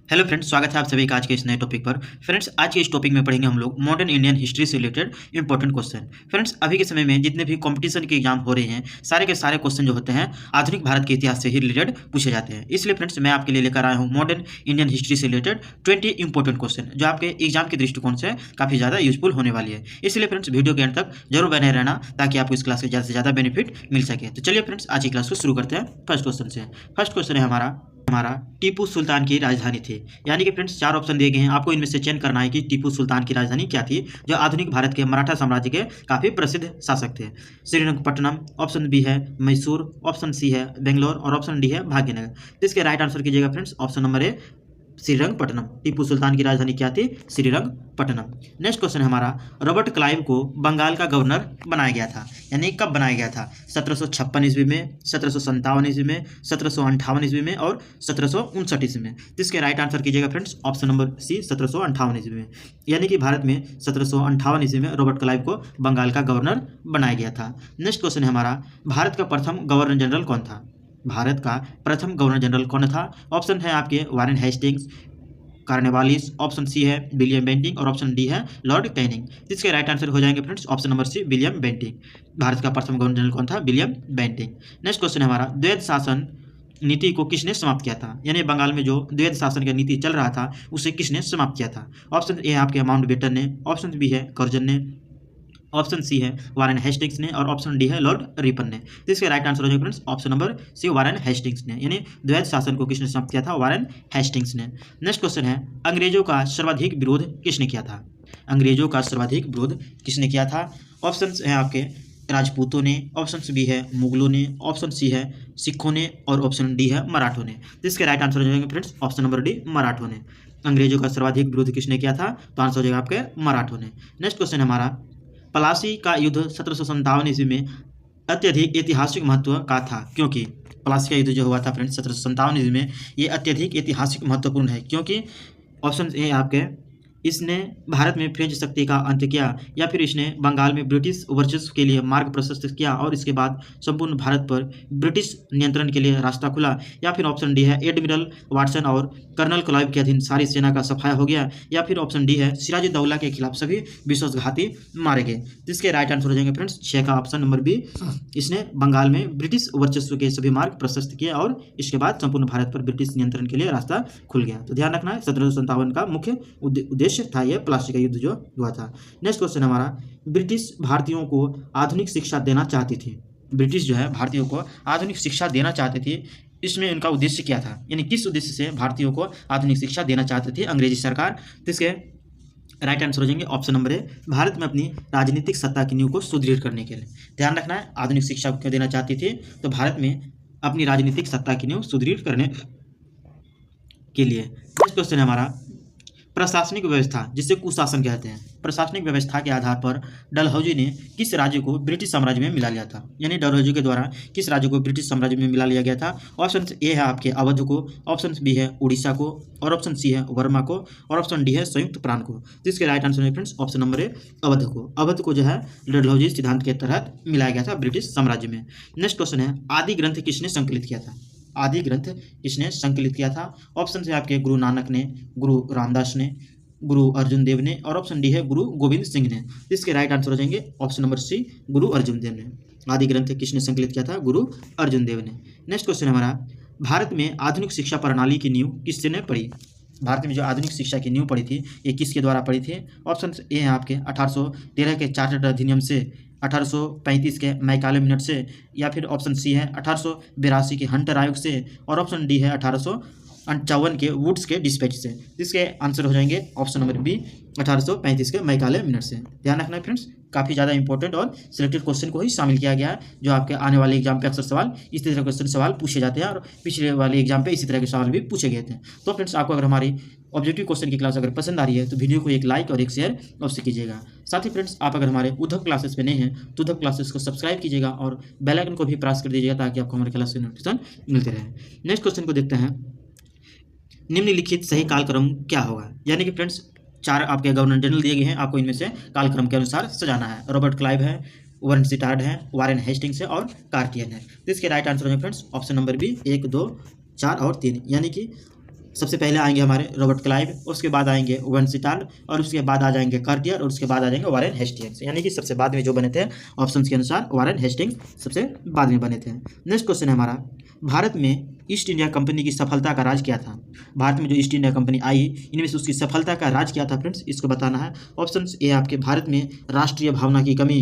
Hello friends, स्वागत है आप सभी का आज के इस नए टॉपिक पर। फ्रेंड्स, आज के इस टॉपिक में पढ़ेंगे हम लोग मॉडर्न इंडियन हिस्ट्री से रिलेटेड इंपॉर्टेंट क्वेश्चन। फ्रेंड्स, अभी के समय में जितने भी कंपटीशन के एग्जाम हो रहे हैं, सारे के सारे क्वेश्चन जो होते हैं आधुनिक भारत के इतिहास से ही रिलेटेड पूछे जाते हैं। इसलिए फ्रेंड्स, मैं आपके लिए लेकर आया हूँ मॉडर्न इंडियन हिस्ट्री से रिलेटेड 20 इंपॉर्टेंट क्वेश्चन, जो आपके एग्जाम के दृष्टिकोण से काफ़ी ज़्यादा यूजफुल होने वाली है। इसलिए फ्रेंड्स, वीडियो के अंत तक जरूर बने रहना ताकि आपको इस क्लास के ज़्यादा से ज़्यादा बेनिफिट मिल सके। तो चलिए फ्रेंड्स, आज की क्लास को शुरू करते हैं फर्स्ट क्वेश्चन से। फर्स्ट क्वेश्चन है हमारा टीपू सुल्तान की राजधानी थी। यानी कि फ्रेंड्स, चार ऑप्शन दिए गए हैं, आपको इनमें से चयन करना है कि टीपू सुल्तान की राजधानी क्या थी, जो आधुनिक भारत के मराठा साम्राज्य के काफी प्रसिद्ध शासक थे। श्रीरंगपट्टनम, ऑप्शन बी है मैसूर, ऑप्शन सी है बेंगलोर और ऑप्शन डी है भाग्यनगर। तो इसके राइट आंसर कीजिएगा friends, option number A Srirangapatnam. Tipu Sultan की राजधानी क्या थी? श्रीरंगपट्टनम। नेक्स्ट क्वेश्चन है हमारा, रॉबर्ट क्लाइव को बंगाल का गवर्नर बनाया गया था, यानी कब बनाया गया था? 1756 ईस्वी में, 1757 ईस्वी में, 1758 ईस्वी में और 1759 ईस्वी में। तो इसके राइट आंसर कीजिएगा फ्रेंड्स, ऑप्शन नंबर सी 1758 ईस्वी में। यानी कि भारत में 1758 ईस्वी में रॉबर्ट क्लाइव को बंगाल का गवर्नर बनाया गया था। नेक्स्ट क्वेश्चन है हमारा, भारत का प्रथम गवर्नर जनरल कौन था? भारत का प्रथम गवर्नर जनरल कौन था? ऑप्शन है आपके Warren Hastings, Cornwallis, option C है विलियम बेंटिंग और ऑप्शन डी है लॉर्ड कैनिंग। इसके राइट आंसर हो जाएंगे friends, option number C William Bentinck. Bharat का प्रथम गवर्नर जनरल कौन था? William Bentinck. नेक्स्ट क्वेश्चन है हमारा, द्वैध शासन नीति को किसने समाप्त किया था? यानी बंगाल में जो द्वैध शासन का नीति चल रहा था उसे किसने समाप्त किया था? ऑप्शन ए है आपके माउंटबेटन ने, ऑप्शन बी है कर्जन ने, ऑप्शन सी है वारेन हेस्टिंग्स ने और ऑप्शन डी है लॉर्ड रिपन ने। तो इसके राइट आंसर हो जाएगा friends, option number C Warren Hastings ने। यानी द्वैध शासन को किसने समाप्त किया था? वारेन हेस्टिंग्स ने। नेक्स्ट क्वेश्चन है, अंग्रेजों का सर्वाधिक विरोध किसने किया था? अंग्रेजों का सर्वाधिक विरोध किसने किया था? ऑप्शन है आपके राजपूतों ने, ऑप्शन बी है मुगलों ने, ऑप्शन सी है सिखों ने और ऑप्शन डी है मराठों ने। तो इसके राइट आंसर हो जाएंगे फ्रेंड्स, ऑप्शन नंबर डी मराठों ने। अंग्रेजों का सर्वाधिक विरोध किसने किया था? तो आंसर हो जाएगा आपके मराठों ने। नेक्स्ट क्वेश्चन हमारा, प्लासी का युद्ध 1757 ईस्वी में अत्यधिक ऐतिहासिक महत्व का था, क्योंकि प्लासी का युद्ध जो हुआ था फ्रेंड्स 1757 ईस्वी में, ये अत्यधिक ऐतिहासिक महत्वपूर्ण है क्योंकि ऑप्शन ए आपके इसने भारत में फ्रेंच शक्ति का अंत किया, या फिर इसने बंगाल में ब्रिटिश वर्चस्व के लिए मार्ग प्रशस्त किया और इसके बाद संपूर्ण भारत पर ब्रिटिश नियंत्रण के लिए रास्ता खुला, या फिर ऑप्शन डी है एडमिरल वाटसन और कर्नल क्लाइव के अधीन सारी सेना का सफाया हो गया, या फिर ऑप्शन डी है सिराजुद्दौला के खिलाफ सभी विश्वासघाती मारे गए। जिसके राइट आंसर हो जाएंगे फ्रेंड्स 6 का ऑप्शन नंबर बी, इसने बंगाल में ब्रिटिश वर्चस्व के सभी मार्ग प्रशस्त किए और इसके बाद संपूर्ण भारत पर ब्रिटिश नियंत्रण के लिए रास्ता खुल गया। तो ध्यान रखना है, 1757 का मुख्य उद्देश्य था यह प्लासी का युद्ध जो हुआ था। नेक्स्ट क्वेश्चन हमारा, ब्रिटिश भारतीयों को आधुनिक शिक्षा देना चाहती थी। ब्रिटिश जो है भारतीयों को आधुनिक शिक्षा देना चाहते थे, इसमें उनका उद्देश्य क्या था? यानी किस उद्देश्य से भारतीयों को आधुनिक शिक्षा देना चाहती थी अंग्रेजी सरकार? तो इसके राइट आंसर हो जाएंगे ऑप्शन नंबर ए, भारत में अपनी राजनीतिक सत्ता की नींव को सुदृढ़ करने के लिए। ध्यान रखना है, आधुनिक शिक्षा क्यों देना चाहती थी? तो भारत में अपनी राजनीतिक सत्ता की नींव सुदृढ़ करने के लिए। नेक्स्ट क्वेश्चन है हमारा, प्रशासनिक व्यवस्था जिसे कुशासन कहते हैं, प्रशासनिक व्यवस्था के आधार पर डलहौजी ने किस राज्य को ब्रिटिश साम्राज्य में मिला लिया था? यानी डलहौजी के द्वारा किस राज्य को ब्रिटिश साम्राज्य में मिला लिया गया था? ऑप्शन ए है आपके अवध को, ऑप्शन बी है उड़ीसा को और ऑप्शन सी है वर्मा को और ऑप्शन डी है संयुक्त प्रांत को। तो इसके राइट आंसर है फ्रेंड्स, ऑप्शन नंबर ए अवध को। अवध को जो है डलहौजी सिद्धांत के तहत मिलाया गया था ब्रिटिश साम्राज्य में। नेक्स्ट क्वेश्चन है, आदि ग्रंथ किसने संकलित किया था? आदि ग्रंथ किसने संकलित किया था? ऑप्शन से आपके गुरु नानक ने, गुरु रामदास ने, गुरु अर्जुन देव ने और ऑप्शन डी है गुरु गोविंद सिंह ने। इसके राइट आंसर हो जाएंगे ऑप्शन नंबर सी गुरु अर्जुन देव ने। आदि ग्रंथ किसने संकलित किया था? गुरु अर्जुन देव ने। नेक्स्ट क्वेश्चन हमारा, भारत में आधुनिक शिक्षा प्रणाली की नींव किसने पड़ी? भारत में जो आधुनिक शिक्षा की नींव पड़ी थी ये किसके द्वारा पड़ी थी? ऑप्शन ए है आपके 1813 के चार्टर्ड अधिनियम से, 1835 के मैकाले मिनट से, या फिर ऑप्शन सी है 1882 के हंटर आयोग से और ऑप्शन डी है 1858 के वुड्स के डिस्पैच से। इसके आंसर हो जाएंगे ऑप्शन नंबर बी 1835 के मैकाले मिनट से। ध्यान रखना है फ्रेंड्स, काफ़ी ज़्यादा इंपॉर्टेंट और सिलेक्टेड क्वेश्चन को ही शामिल किया गया है, जो आपके आने वाले एग्जाम पे अक्सर सवाल इस तरह के क्वेश्चन सवाल पूछे जाते हैं और पिछले वाले एग्जाम पे इसी तरह के सवाल भी पूछे गए थे। तो फ्रेंड्स, आपको अगर हमारी ऑब्जेक्टिव क्वेश्चन की क्लास अगर पसंद आ रही है तो वीडियो को एक लाइक और एक शेयर अवश्य कीजिएगा। साथ ही फ्रेंड्स, आप अगर हमारे उद्धव क्लासेस पे नए हैं तो उद्धव क्लासेस को सब्सक्राइब कीजिएगा और बेल आइकन को भी प्रेस कर दीजिएगा ताकि आपको हमारे क्लास से नोटिफिकेशन मिलते रहे। नेक्स्ट क्वेश्चन को देखते हैं, निम्नलिखित सही कालक्रम क्या होगा? यानी कि फ्रेंड्स, 4 आपके गवर्नर जनरल दिए गए हैं, आपको इनमें से कालक्रम के अनुसार सजाना है। रॉबर्ट क्लाइव है, वारेन सिटार्ड है, वारेन हेस्टिंग्स है और कार्टियन है। तो इसके राइट आंसर है फ्रेंड्स ऑप्शन नंबर बी 1, 2, 4 और 3, यानी कि सबसे पहले आएंगे हमारे रॉबर्ट क्लाइव, उसके बाद आएंगे वेंसिटाल, और उसके बाद आ जाएंगे कार्टियर, और उसके बाद आ जाएंगे वारेन हेस्टिंग्स। यानी कि सबसे बाद में जो बने थे ऑप्शन के अनुसार वारेन हेस्टिंग्स सबसे बाद में बने थे। नेक्स्ट क्वेश्चन है हमारा, भारत में ईस्ट इंडिया कंपनी की सफलता का राज क्या था? भारत में जो ईस्ट इंडिया कंपनी आई, इनमें से उसकी सफलता का राज क्या था फ्रेंड्स, इसको बताना है। ऑप्शन ए आपके भारत में राष्ट्रीय भावना की कमी,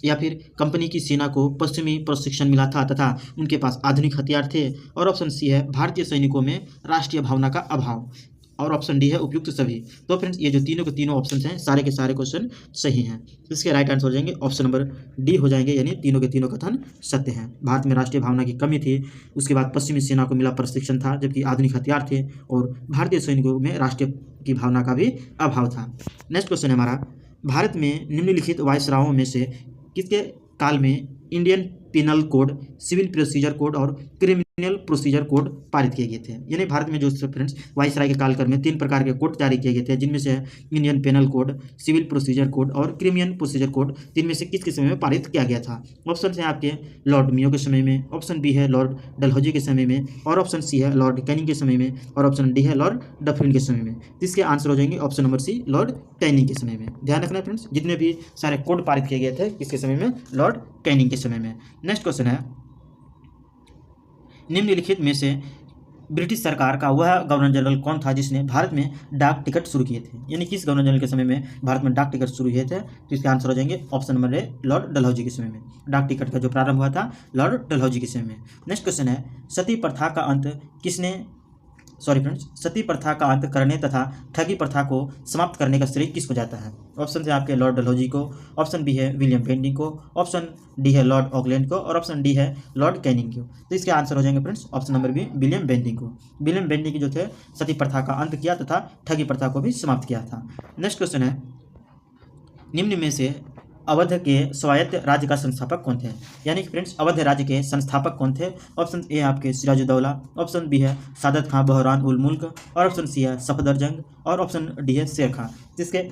या फिर कंपनी की सेना को पश्चिमी प्रशिक्षण मिला था तथा उनके पास आधुनिक हथियार थे, और ऑप्शन सी है भारतीय सैनिकों में राष्ट्रीय भावना का अभाव, और ऑप्शन डी है उपयुक्त सभी। तो फ्रेंड्स ये जो तीनों के तीनों ऑप्शन हैं सारे के सारे क्वेश्चन सही हैं। इसके राइट आंसर हो जाएंगे ऑप्शन नंबर डी हो जाएंगे, यानी तीनों के तीनों कथन सत्य हैं। भारत में राष्ट्रीय भावना की कमी थी, उसके बाद पश्चिमी सेना को मिला प्रशिक्षण था जबकि आधुनिक हथियार थे, और भारतीय सैनिकों में राष्ट्रीय की भावना का भी अभाव था। नेक्स्ट क्वेश्चन है हमारा, भारत में निम्नलिखित वायसरायों में से किसके काल में Indian penal code, civil procedure code और क्रिमिनल प्रोसीजर कोड पारित किए गए थे? यानी भारत में जो फ्रेंड्स वाइसराय के कालक्रम में 3 प्रकार के कोड जारी किए गए थे, जिनमें से Indian penal code, civil procedure code और क्रिमिनल प्रोसीजर कोड, तीन में से किसके समय में पारित किया गया था? ऑप्शन है आपके लॉर्ड मियो के समय में, ऑप्शन बी है लॉर्ड डलहौजी के समय में, और ऑप्शन सी है लॉर्ड कैनिंग के समय में, और ऑप्शन डी है लॉर्ड डफरिन के समय में। इसके आंसर हो जाएंगे option number C, Lord Canning के समय में। ध्यान रखना फ्रेंड्स, जितने भी सारे कोड पारित किए गए थे किसके समय में? लॉर्ड कैनिंग के समय में। नेक्स्ट क्वेश्चन है, निम्नलिखित में से ब्रिटिश सरकार का वह गवर्नर जनरल कौन था जिसने भारत में डाक टिकट शुरू किए थे? यानी किस गवर्नर जनरल के समय में भारत में डाक टिकट शुरू किए थे? तो इसके आंसर हो जाएंगे ऑप्शन नंबर ए, लॉर्ड डलहौजी के समय में। डाक टिकट का जो प्रारंभ हुआ था लॉर्ड डलहौजी के समय में। नेक्स्ट क्वेश्चन है, सती प्रथा का अंत सती प्रथा का अंत करने तथा ठगी प्रथा को समाप्त करने का श्रेय किसको जाता है? ऑप्शन है आपके लॉर्ड डलहौजी को, ऑप्शन बी है विलियम बेंटिंग को, ऑप्शन डी है लॉर्ड ऑकलैंड को, और ऑप्शन डी है लॉर्ड कैनिंग को। तो इसके आंसर हो जाएंगे friends option number B, William Bentinck को। विलियम बेंटिंग जो थे सती प्रथा का अंत किया तथा ठगी प्रथा को भी समाप्त किया था। नेक्स्ट क्वेश्चन है, निम्न में से अवध के स्वायत्त राज्य का संस्थापक कौन थे? यानी कि फ्रेंड्स अवध राज्य के संस्थापक कौन थे? ऑप्शन ए आपके सिराजुद्दौला, ऑप्शन बी है सादत खां बहरान उल मुल्क, और ऑप्शन सी है सफदरजंग, और ऑप्शन डी है शेर खां। जिसके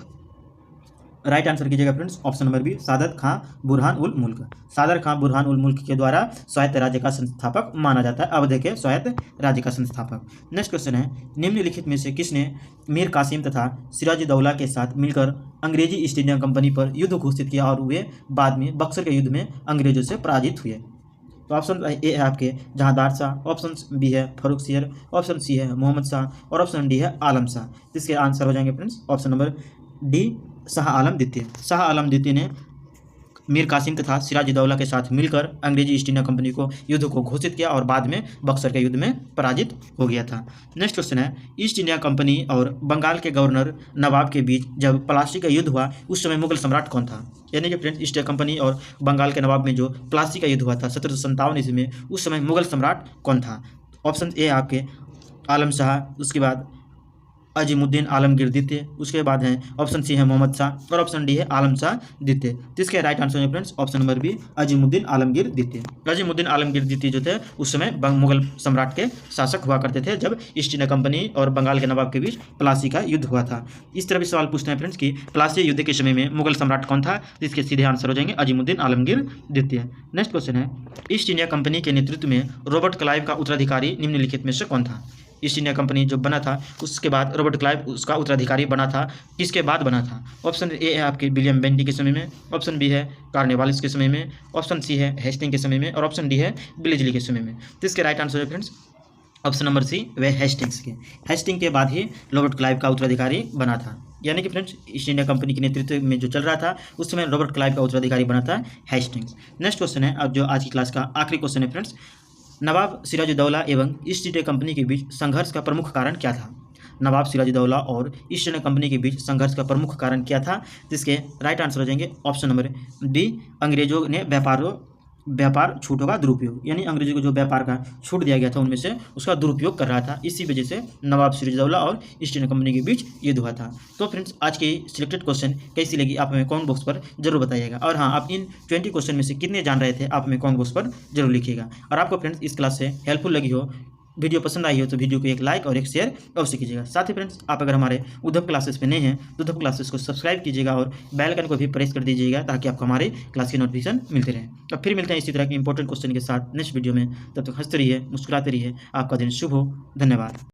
राइट आंसर कीजिएगा फ्रेंड्स ऑप्शन नंबर बी, सादत खां बुरहान उल मुल्क। सादर खां बुरहान उल मुल्क के द्वारा स्वायत्त राज्य का संस्थापक माना जाता है, अवध के स्वायत्त राज्य का संस्थापक। नेक्स्ट क्वेश्चन है, निम्नलिखित में से किसने मीर कासिम तथा सिराजुद्दौला के साथ मिलकर अंग्रेजी ईस्ट इंडिया कंपनी पर युद्ध घोषित किया और वे बाद में बक्सर के युद्ध में अंग्रेजों से पराजित हुए? तो ऑप्शन ए है आपके जहांदार शाह, ऑप्शन बी है फरुख शेर, ऑप्शन सी है मोहम्मद शाह, और ऑप्शन डी है आलम शाह। जिसके आंसर हो जाएंगे friends option number D, Shah Alam द्वितीय। शाह आलम द्वितीय ने मीर कासिम तथा सिराजुद्दौला के साथ मिलकर अंग्रेजी ईस्ट इंडिया कंपनी को युद्ध को घोषित किया और बाद में बक्सर के युद्ध में पराजित हो गया था। नेक्स्ट क्वेश्चन है, ईस्ट इंडिया कंपनी और बंगाल के गवर्नर नवाब के बीच जब प्लासी का युद्ध हुआ उस समय मुगल सम्राट कौन था? यानी कि फ्रेंड्स ईस्ट इंडिया कंपनी और बंगाल के नवाब में जो प्लासी का युद्ध हुआ था 1757 ईस्वी में, उस समय मुगल सम्राट कौन था? ऑप्शन ए आपके आलम शाह, उसके बाद अजीमुद्दीन आलमगीर द्वितीय, उसके बाद है ऑप्शन सी है मोहम्मद शाह, और ऑप्शन डी है आलम शाह द्वितीय। तो इसके राइट आंसर है friends option number B, Azimuddin Alamgir द्वितीय। अजीमुद्दीन आलमगीर द्वितीय जो थे उस समय मुगल सम्राट के शासक हुआ करते थे जब ईस्ट इंडिया कंपनी और बंगाल के नवाब के बीच प्लासी का युद्ध हुआ था। इस तरह भी सवाल पूछते हैं फ्रेंड्स कि प्लासी युद्ध के समय में मुगल सम्राट कौन था? तो इसके सीधे आंसर हो जाएंगे अजीमुद्दीन आलमगीर द्वितीय। नेक्स्ट क्वेश्चन है, ईस्ट इंडिया कंपनी के नेतृत्व में रॉबर्ट क्लाइव का उत्तराधिकारी निम्नलिखित में से कौन था? ईस्ट इंडिया कंपनी जो बना था उसके बाद रॉबर्ट क्लाइव उसका उत्तराधिकारी बना था, किसके बाद बना था? ऑप्शन ए है आपके विलियम बेंटिंग के समय में, ऑप्शन बी है कार्नेवालिस के समय में, ऑप्शन सी है हेस्टिंग के समय में, और ऑप्शन डी है बिलेजली के समय में। तो इसके राइट आंसर है फ्रेंड्स ऑप्शन नंबर सी, वह हेस्टिंग्स के। हेस्टिंग के बाद ही रॉबर्ट क्लाइव का उत्तराधिकारी बना था। यानी कि फ्रेंड्स ईस्ट इंडिया कंपनी के नेतृत्व में जो चल रहा था उस समय रॉबर्ट क्लाइव का उत्तराधिकारी बना था हेस्टिंग्स। नेक्स्ट क्वेश्चन है, अब जो आज की क्लास का आखिरी क्वेश्चन है फ्रेंड्स, नवाब सिराजुद्दौला एवं ईस्ट इंडिया कंपनी के बीच संघर्ष का प्रमुख कारण क्या था? नवाब सिराजुद्दौला और ईस्ट इंडिया कंपनी के बीच संघर्ष का प्रमुख कारण क्या था? जिसके राइट आंसर हो जाएंगे ऑप्शन नंबर बी, अंग्रेजों ने व्यापार छूटों का दुरुपयोग। यानी अंग्रेजों को जो व्यापार का छूट दिया गया था उनमें से उसका दुरुपयोग कर रहा था, इसी वजह से नवाब सिराजुद्दौला और ईस्ट इंडिया कंपनी के बीच युद्ध हुआ था। तो फ्रेंड्स आज की सिलेक्टेड क्वेश्चन कैसी लगी आप हमें कमेंट बॉक्स पर जरूर बताइएगा, और हाँ आप इन 20 क्वेश्चन में से कितने जान रहे थे आप हमें कमेंट बॉक्स पर जरूर लिखिएगा। और आपको फ्रेंड्स इस क्लास से हेल्पफुल लगी हो, वीडियो पसंद आई हो तो वीडियो को एक लाइक और एक शेयर अवश्य कीजिएगा। साथ ही फ्रेंड्स आप अगर हमारे उद्धव क्लासेस पे नए हैं तो उद्धव क्लासेस को सब्सक्राइब कीजिएगा और बेल आइकन को भी प्रेस कर दीजिएगा ताकि आपको हमारे क्लास की नोटिफिकेशन मिलते रहे। अब फिर मिलते हैं इसी तरह के इंपॉर्टेंट क्वेश्चन के साथ नेक्स्ट वीडियो में। तब तक हंसते रहिए, मुस्कुराते रहिए। आपका दिन शुभ हो। धन्यवाद।